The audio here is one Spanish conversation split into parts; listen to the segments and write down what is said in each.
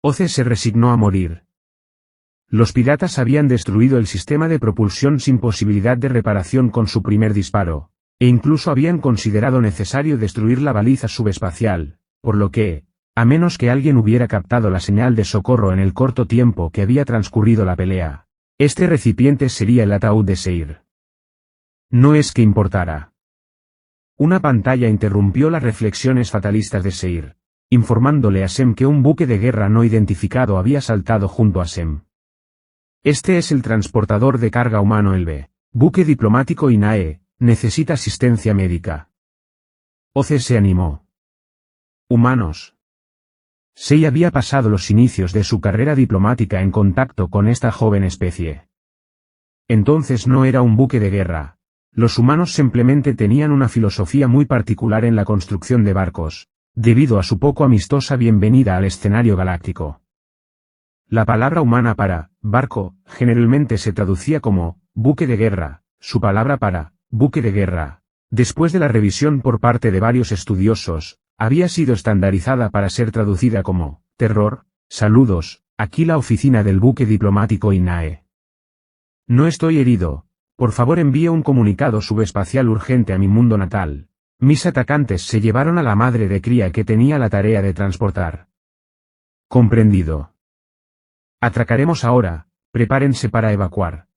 Oce se resignó a morir. Los piratas habían destruido el sistema de propulsión sin posibilidad de reparación con su primer disparo, e incluso habían considerado necesario destruir la baliza subespacial, por lo que, a menos que alguien hubiera captado la señal de socorro en el corto tiempo que había transcurrido la pelea, este recipiente sería el ataúd de Seir. No es que importara. Una pantalla interrumpió las reflexiones fatalistas de Seir, informándole a Sem que un buque de guerra no identificado había saltado junto a Sem. Este es el transportador de carga humano Elbe, buque diplomático INAE, necesita asistencia médica. Oce se animó. Humanos. Sei había pasado los inicios de su carrera diplomática en contacto con esta joven especie. Entonces no era un buque de guerra. Los humanos simplemente tenían una filosofía muy particular en la construcción de barcos, debido a su poco amistosa bienvenida al escenario galáctico. La palabra humana para barco generalmente se traducía como buque de guerra, su palabra para buque de guerra, después de la revisión por parte de varios estudiosos, había sido estandarizada para ser traducida como terror. Saludos, aquí la oficina del buque diplomático INAE. No estoy herido. Por favor envíe un comunicado subespacial urgente a mi mundo natal. Mis atacantes se llevaron a la madre de cría que tenía la tarea de transportar. Comprendido. Atracaremos ahora, prepárense para evacuar.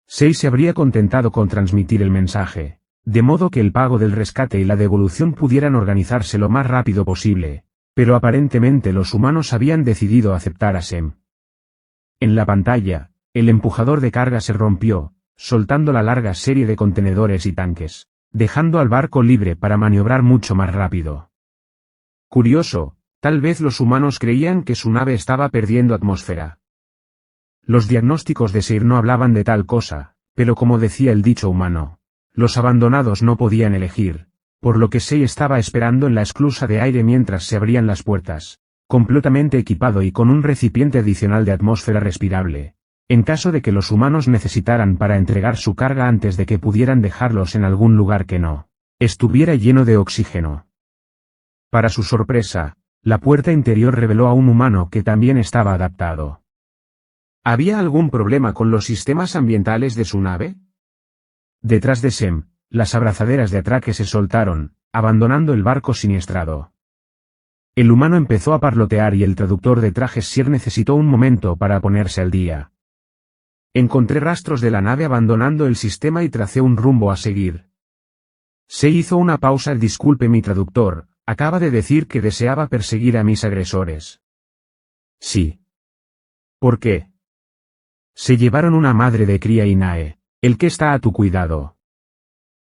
Sei se habría contentado con transmitir el mensaje, de modo que el pago del rescate y la devolución pudieran organizarse lo más rápido posible, pero aparentemente los humanos habían decidido aceptar a Sem. En la pantalla, el empujador de carga se rompió, soltando la larga serie de contenedores y tanques, dejando al barco libre para maniobrar mucho más rápido. Curioso, tal vez los humanos creían que su nave estaba perdiendo atmósfera. Los diagnósticos de Seir no hablaban de tal cosa, pero como decía el dicho humano, los abandonados no podían elegir, por lo que Sei estaba esperando en la esclusa de aire mientras se abrían las puertas, completamente equipado y con un recipiente adicional de atmósfera respirable, en caso de que los humanos necesitaran para entregar su carga antes de que pudieran dejarlos en algún lugar que no estuviera lleno de oxígeno. Para su sorpresa, la puerta interior reveló a un humano que también estaba adaptado. ¿Había algún problema con los sistemas ambientales de su nave? Detrás de Sem, las abrazaderas de atraque se soltaron, abandonando el barco siniestrado. El humano empezó a parlotear y el traductor de trajes Sier necesitó un momento para ponerse al día. Encontré rastros de la nave abandonando el sistema y tracé un rumbo a seguir. Se hizo una pausa. Disculpe mi traductor, acaba de decir que deseaba perseguir a mis agresores. Sí. ¿Por qué? Se llevaron una madre de cría INAE, el que está a tu cuidado.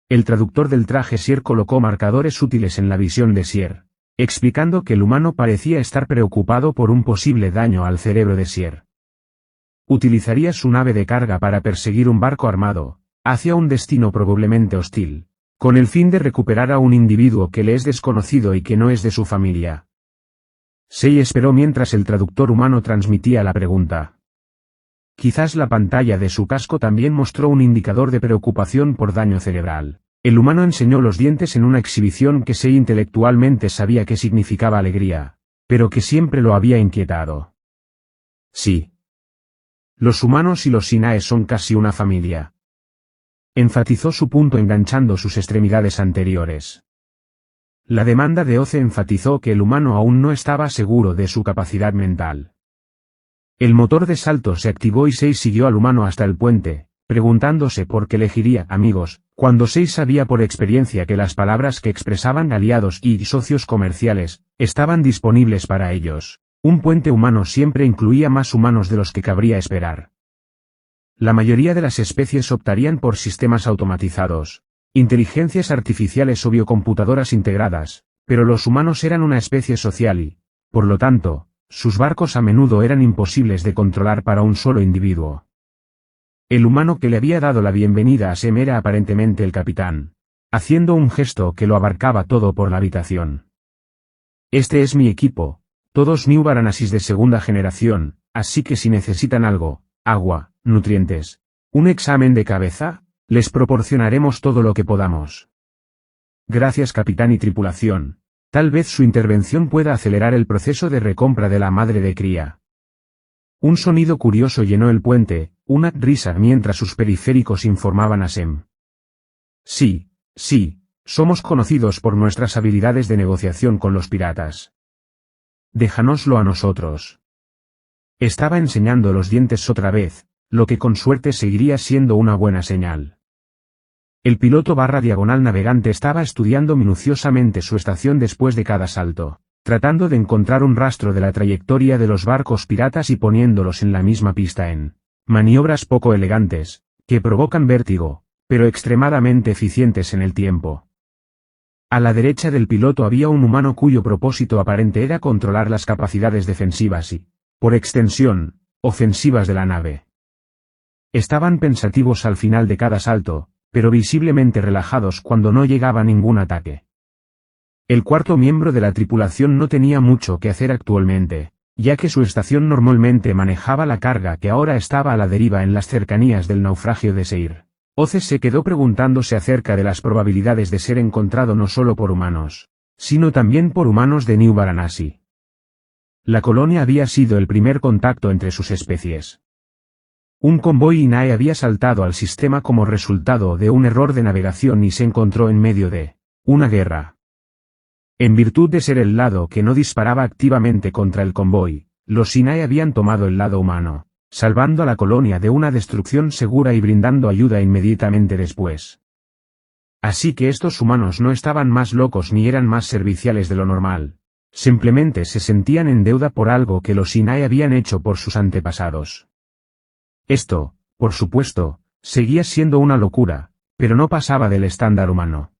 El traductor del traje Sier colocó marcadores útiles en la visión de Sier, explicando que el humano parecía estar preocupado por un posible daño al cerebro de Sier. Utilizaría su nave de carga para perseguir un barco armado, hacia un destino probablemente hostil, con el fin de recuperar a un individuo que le es desconocido y que no es de su familia. Sei esperó mientras el traductor humano transmitía la pregunta. Quizás la pantalla de su casco también mostró un indicador de preocupación por daño cerebral. El humano enseñó los dientes en una exhibición que Sei intelectualmente sabía que significaba alegría, pero que siempre lo había inquietado. Sí. Los humanos y los INAE son casi una familia. Enfatizó su punto enganchando sus extremidades anteriores. La demanda de Oce enfatizó que el humano aún no estaba seguro de su capacidad mental. El motor de salto se activó y Sei siguió al humano hasta el puente, preguntándose por qué elegiría amigos, cuando Sei sabía por experiencia que las palabras que expresaban aliados y socios comerciales estaban disponibles para ellos. Un puente humano siempre incluía más humanos de los que cabría esperar. La mayoría de las especies optarían por sistemas automatizados, inteligencias artificiales o biocomputadoras integradas, pero los humanos eran una especie social y, por lo tanto, sus barcos a menudo eran imposibles de controlar para un solo individuo. El humano que le había dado la bienvenida a Sem era aparentemente el capitán, haciendo un gesto que lo abarcaba todo por la habitación. Este es mi equipo. Todos New Varanasis de segunda generación, así que si necesitan algo, agua, nutrientes, un examen de cabeza, les proporcionaremos todo lo que podamos. Gracias capitán y tripulación. Tal vez su intervención pueda acelerar el proceso de recompra de la madre de cría. Un sonido curioso llenó el puente, una risa mientras sus periféricos informaban a Sem. Sí, somos conocidos por nuestras habilidades de negociación con los piratas. Déjanoslo a nosotros. Estaba enseñando los dientes otra vez, lo que con suerte seguiría siendo una buena señal. El piloto /diagonal navegante estaba estudiando minuciosamente su estación después de cada salto, tratando de encontrar un rastro de la trayectoria de los barcos piratas y poniéndolos en la misma pista en maniobras poco elegantes, que provocan vértigo, pero extremadamente eficientes en el tiempo. A la derecha del piloto había un humano cuyo propósito aparente era controlar las capacidades defensivas y, por extensión, ofensivas de la nave. Estaban pensativos al final de cada salto, pero visiblemente relajados cuando no llegaba ningún ataque. El cuarto miembro de la tripulación no tenía mucho que hacer actualmente, ya que su estación normalmente manejaba la carga que ahora estaba a la deriva en las cercanías del naufragio de Seir. Oce se quedó preguntándose acerca de las probabilidades de ser encontrado no solo por humanos, sino también por humanos de New Varanasi. La colonia había sido el primer contacto entre sus especies. Un convoy INAE había saltado al sistema como resultado de un error de navegación y se encontró en medio de una guerra. En virtud de ser el lado que no disparaba activamente contra el convoy, los INAE habían tomado el lado humano, salvando a la colonia de una destrucción segura y brindando ayuda inmediatamente después. Así que estos humanos no estaban más locos ni eran más serviciales de lo normal, simplemente se sentían en deuda por algo que los INAE habían hecho por sus antepasados. Esto, por supuesto, seguía siendo una locura, pero no pasaba del estándar humano.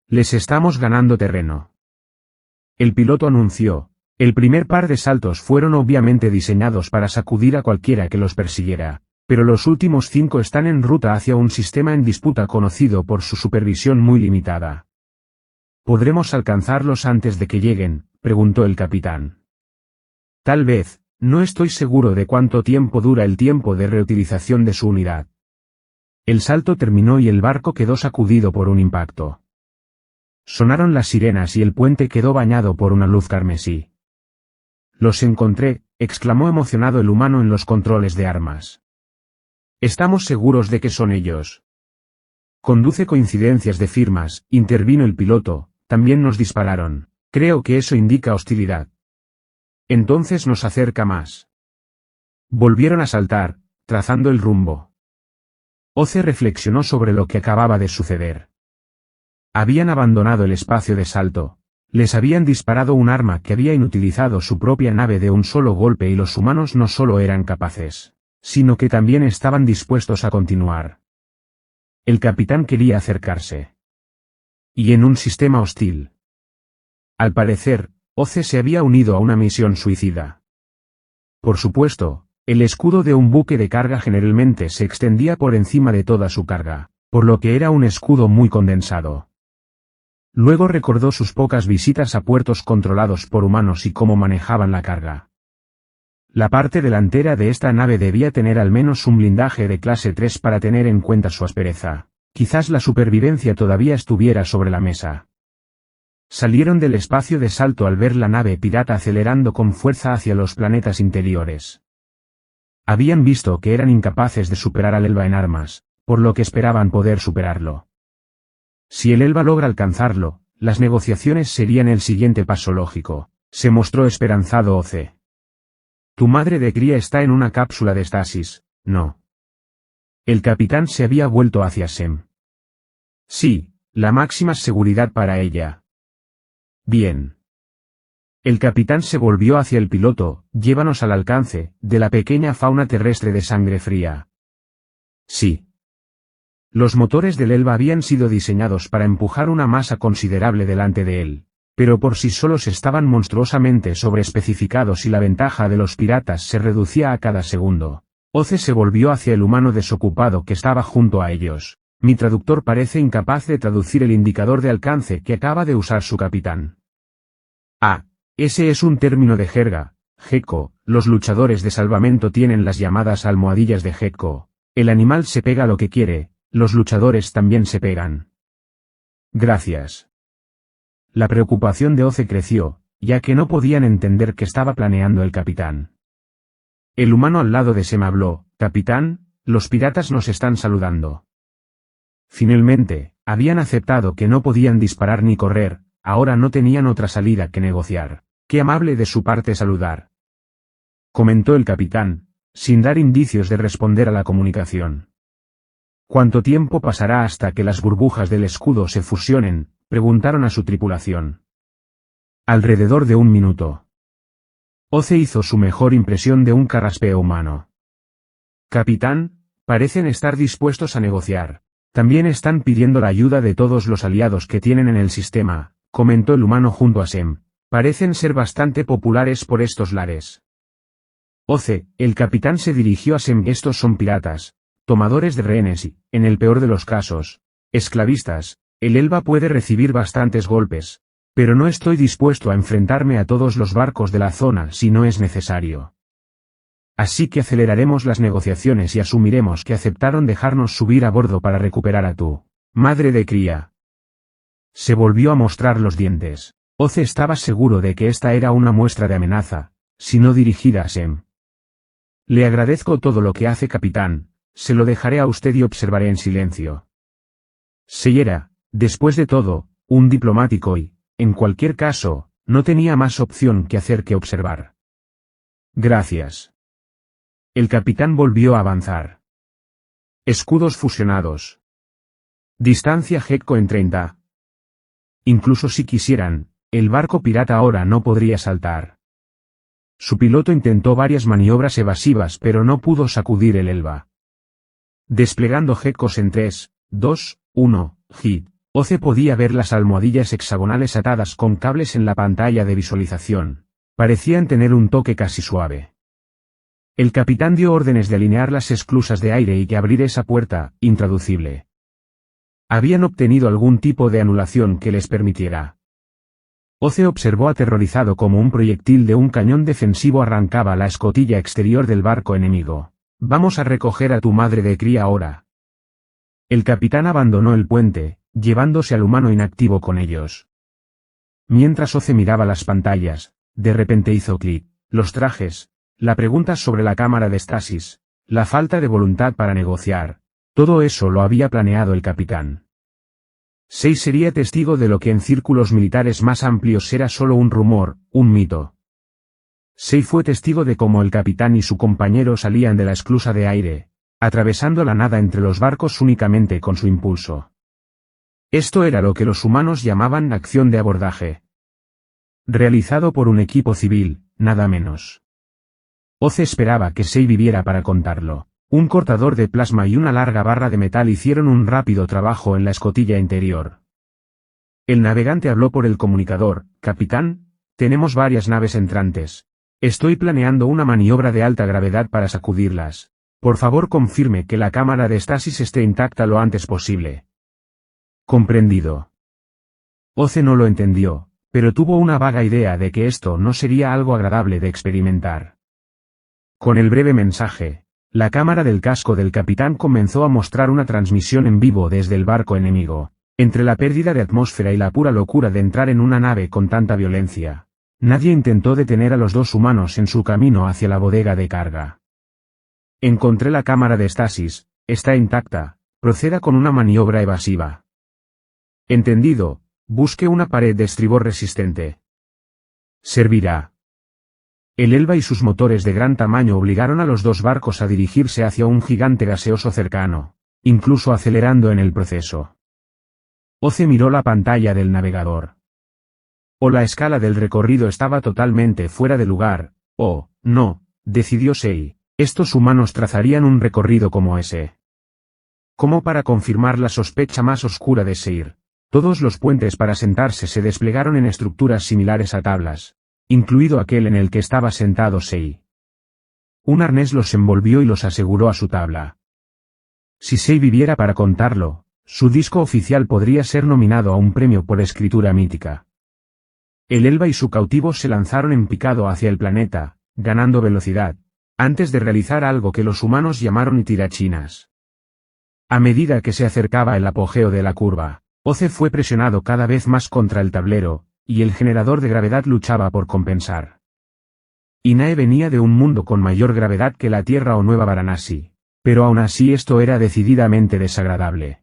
Les estamos ganando terreno. El piloto anunció. El primer par de saltos fueron obviamente diseñados para sacudir a cualquiera que los persiguiera, pero los últimos 5 están en ruta hacia un sistema en disputa conocido por su supervisión muy limitada. ¿Podremos alcanzarlos antes de que lleguen?, preguntó el capitán. Tal vez. No estoy seguro de cuánto tiempo dura el tiempo de reutilización de su unidad. El salto terminó y el barco quedó sacudido por un impacto. Sonaron las sirenas y el puente quedó bañado por una luz carmesí. Los encontré, exclamó emocionado el humano en los controles de armas. Estamos seguros de que son ellos. Conduce coincidencias de firmas, intervino el piloto, también nos dispararon. Creo que eso indica hostilidad. Entonces nos acerca más. Volvieron a saltar, trazando el rumbo. Oce reflexionó sobre lo que acababa de suceder. Habían abandonado el espacio de salto, les habían disparado un arma que había inutilizado su propia nave de un solo golpe y los humanos no solo eran capaces, sino que también estaban dispuestos a continuar. El capitán quería acercarse. Y en un sistema hostil. Al parecer, Oce se había unido a una misión suicida. Por supuesto, el escudo de un buque de carga generalmente se extendía por encima de toda su carga, por lo que era un escudo muy condensado. Luego recordó sus pocas visitas a puertos controlados por humanos y cómo manejaban la carga. La parte delantera de esta nave debía tener al menos un blindaje de clase 3 para tener en cuenta su aspereza. Quizás la supervivencia todavía estuviera sobre la mesa. Salieron del espacio de salto al ver la nave pirata acelerando con fuerza hacia los planetas interiores. Habían visto que eran incapaces de superar al Elba en armas, por lo que esperaban poder superarlo. Si el Elba logra alcanzarlo, las negociaciones serían el siguiente paso lógico, se mostró esperanzado Oce. Tu madre de cría está en una cápsula de estasis, ¿no? El capitán se había vuelto hacia Sem. Sí, la máxima seguridad para ella. Bien. El capitán se volvió hacia el piloto, llévanos al alcance, de la pequeña fauna terrestre de sangre fría. Sí. Los motores del Elba habían sido diseñados para empujar una masa considerable delante de él, pero por sí solos estaban monstruosamente sobreespecificados y la ventaja de los piratas se reducía a cada segundo. Oce se volvió hacia el humano desocupado que estaba junto a ellos. Mi traductor parece incapaz de traducir el indicador de alcance que acaba de usar su capitán. Ah, ese es un término de jerga, Gekko. Los luchadores de salvamento tienen las llamadas almohadillas de Gekko. El animal se pega a lo que quiere, los luchadores también se pegan. Gracias. La preocupación de Oce creció, ya que no podían entender qué estaba planeando el capitán. El humano al lado de Sem habló: «Capitán, los piratas nos están saludando». Finalmente, habían aceptado que no podían disparar ni correr, ahora no tenían otra salida que negociar. «Qué amable de su parte saludar», comentó el capitán, sin dar indicios de responder a la comunicación. «¿Cuánto tiempo pasará hasta que las burbujas del escudo se fusionen?», preguntaron a su tripulación. «Alrededor de 1 minuto». Oce hizo su mejor impresión de un carraspeo humano. «Capitán, parecen estar dispuestos a negociar. También están pidiendo la ayuda de todos los aliados que tienen en el sistema», comentó el humano junto a Sem. «Parecen ser bastante populares por estos lares». Oce, el capitán se dirigió a Sem. «Estos son piratas, tomadores de rehenes y, en el peor de los casos, esclavistas. El Elba puede recibir bastantes golpes, pero no estoy dispuesto a enfrentarme a todos los barcos de la zona si no es necesario. Así que aceleraremos las negociaciones y asumiremos que aceptaron dejarnos subir a bordo para recuperar a tu madre de cría». Se volvió a mostrar los dientes. Oce estaba seguro de que esta era una muestra de amenaza, si no dirigida a Sem. «Le agradezco todo lo que hace, capitán, se lo dejaré a usted y observaré en silencio». Si era, después de todo, un diplomático y, en cualquier caso, no tenía más opción que hacer que observar. «Gracias». El capitán volvió a avanzar. Escudos fusionados. Distancia Gekko en 30. Incluso si quisieran, el barco pirata ahora no podría saltar. Su piloto intentó varias maniobras evasivas pero no pudo sacudir el Elba. Desplegando Gekkos en 3, 2, 1, hit. Oce podía ver las almohadillas hexagonales atadas con cables en la pantalla de visualización. Parecían tener un toque casi suave. El capitán dio órdenes de alinear las esclusas de aire y que abrir esa puerta, intraducible. Habían obtenido algún tipo de anulación que les permitiera. Oce observó aterrorizado cómo un proyectil de un cañón defensivo arrancaba la escotilla exterior del barco enemigo. «Vamos a recoger a tu madre de cría ahora». El capitán abandonó el puente, llevándose al humano inactivo con ellos. Mientras Oce miraba las pantallas, de repente hizo clic. Los trajes, la pregunta sobre la cámara de estasis, la falta de voluntad para negociar, todo eso lo había planeado el capitán. Sei sería testigo de lo que en círculos militares más amplios era solo un rumor, un mito. Sei fue testigo de cómo el capitán y su compañero salían de la esclusa de aire, atravesando la nada entre los barcos únicamente con su impulso. Esto era lo que los humanos llamaban acción de abordaje. Realizado por un equipo civil, nada menos. Oce esperaba que Sei viviera para contarlo. Un cortador de plasma y una larga barra de metal hicieron un rápido trabajo en la escotilla interior. El navegante habló por el comunicador: «Capitán, tenemos varias naves entrantes. Estoy planeando una maniobra de alta gravedad para sacudirlas. Por favor confirme que la cámara de estasis esté intacta lo antes posible». «Comprendido». Oce no lo entendió, pero tuvo una vaga idea de que esto no sería algo agradable de experimentar. Con el breve mensaje, la cámara del casco del capitán comenzó a mostrar una transmisión en vivo desde el barco enemigo. Entre la pérdida de atmósfera y la pura locura de entrar en una nave con tanta violencia, nadie intentó detener a los dos humanos en su camino hacia la bodega de carga. «Encontré la cámara de estasis, está intacta, proceda con una maniobra evasiva». «Entendido, busque una pared de estribor resistente». «Servirá». El Elba y sus motores de gran tamaño obligaron a los dos barcos a dirigirse hacia un gigante gaseoso cercano, incluso acelerando en el proceso. Oce miró la pantalla del navegador. O la escala del recorrido estaba totalmente fuera de lugar, o, no, decidió Sei, estos humanos trazarían un recorrido como ese. Como para confirmar la sospecha más oscura de Seir, todos los puentes para sentarse se desplegaron en estructuras similares a tablas, incluido aquel en el que estaba sentado Sei. Un arnés los envolvió y los aseguró a su tabla. Si Sei viviera para contarlo, su disco oficial podría ser nominado a un premio por escritura mítica. El Elba y su cautivo se lanzaron en picado hacia el planeta, ganando velocidad, antes de realizar algo que los humanos llamaron tirachinas. A medida que se acercaba el apogeo de la curva, Oce fue presionado cada vez más contra el tablero, y el generador de gravedad luchaba por compensar. Inae venía de un mundo con mayor gravedad que la Tierra o Nueva Varanasi, pero aún así esto era decididamente desagradable.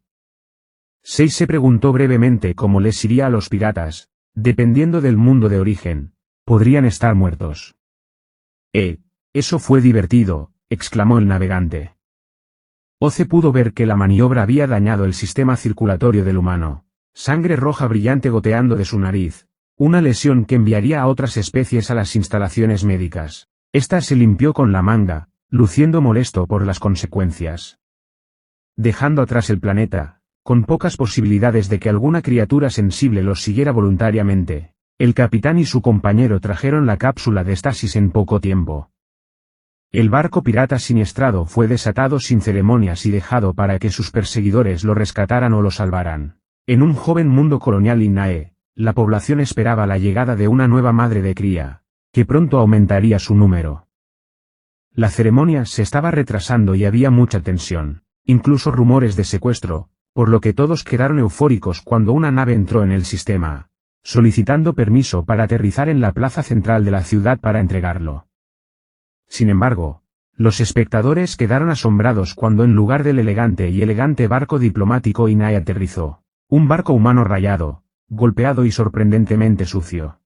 Sei se preguntó brevemente cómo les iría a los piratas, dependiendo del mundo de origen, podrían estar muertos. Eso fue divertido, exclamó el navegante. Oce pudo ver que la maniobra había dañado el sistema circulatorio del humano, sangre roja brillante goteando de su nariz, una lesión que enviaría a otras especies a las instalaciones médicas. Esta se limpió con la manga, luciendo molesto por las consecuencias. Dejando atrás el planeta, con pocas posibilidades de que alguna criatura sensible los siguiera voluntariamente, el capitán y su compañero trajeron la cápsula de estasis en poco tiempo. El barco pirata siniestrado fue desatado sin ceremonias y dejado para que sus perseguidores lo rescataran o lo salvaran. En un joven mundo colonial Inae, la población esperaba la llegada de una nueva madre de cría, que pronto aumentaría su número. La ceremonia se estaba retrasando y había mucha tensión, incluso rumores de secuestro, por lo que todos quedaron eufóricos cuando una nave entró en el sistema, solicitando permiso para aterrizar en la plaza central de la ciudad para entregarlo. Sin embargo, los espectadores quedaron asombrados cuando en lugar del elegante barco diplomático Inae aterrizó, un barco humano rayado, golpeado y sorprendentemente sucio.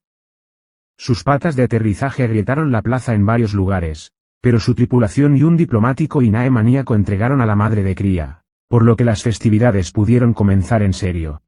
Sus patas de aterrizaje agrietaron la plaza en varios lugares, pero su tripulación y un diplomático Inae maníaco entregaron a la madre de cría, por lo que las festividades pudieron comenzar en serio.